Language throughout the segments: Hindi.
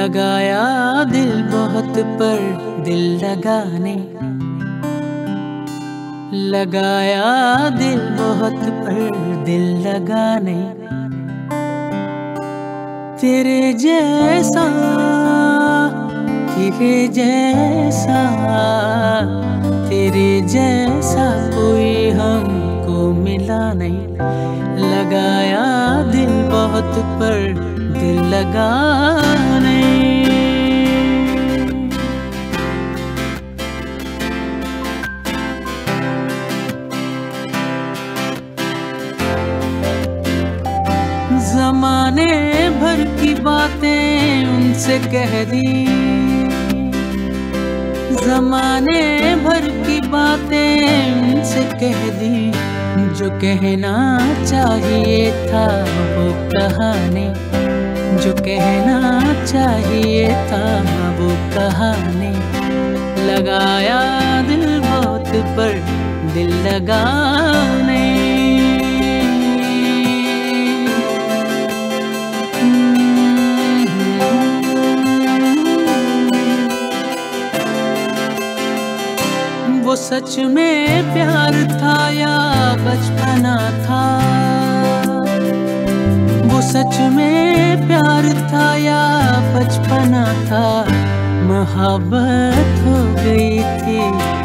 लगाया दिल बहुत पर दिल लगाने, लगाया दिल बहुत पर दिल लगाने। तेरे जैसा तेरे जैसा तेरे जैसा कोई हमको मिला नहीं। लगाया दिल बहुत पर दिल लगाने। ज़माने भर की बातें उनसे कह दी, ज़माने भर की बातें उनसे कह दी। जो कहना चाहिए था वो कहानी, जो कहना चाहिए था वो कहानी। लगाया दिल बहुत पर दिल लगाने। वो सच में प्यार था या बचपना था, वो सच में प्यार था या बचपना था। मोहब्बत हो गई थी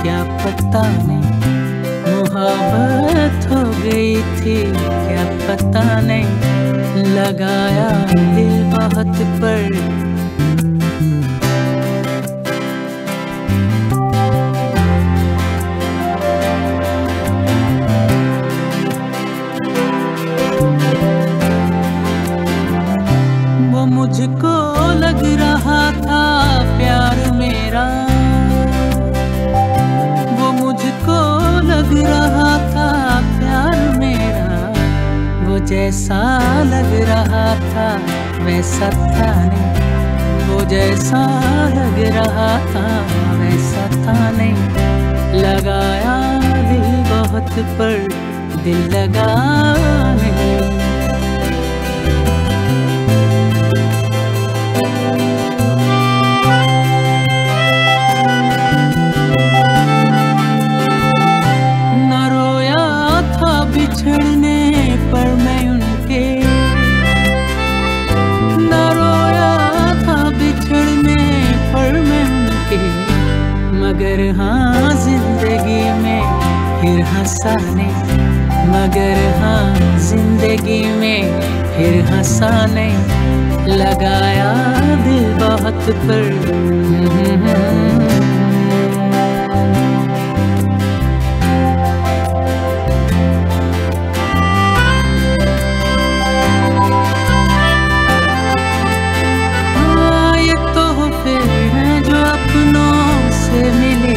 क्या पता नहीं, मोहब्बत हो गई थी क्या पता नहीं। लगाया दिल बहुत पर मुझको लग रहा था प्यार मेरा, वो मुझको लग रहा था प्यार मेरा। वो जैसा लग रहा था वैसा था नहीं, वो जैसा लग रहा था वैसा था नहीं। लगाया दिल बहुत पर दिल लगाने। बिछड़ने पर मैं उनके न रोया था, बिछड़ने पर मैं उनके। मगर हाँ जिंदगी में फिर हंसाने, मगर हाँ जिंदगी में फिर हंसाने। लगाया दिल बहुत पर मिले,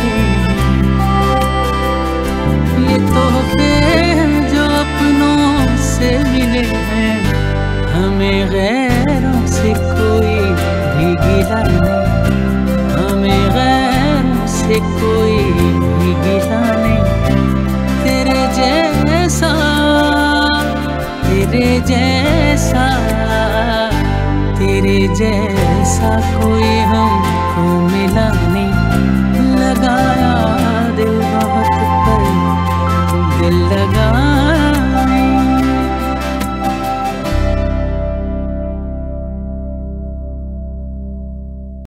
ये तोहफे जो अपनों से मिले हैं। हमें गैरों से कोई भी गिला नहीं, हमें गैरों से कोई भी गिला नहीं। तेरे जैसा तेरे जैसा तेरे जैसा कोई हम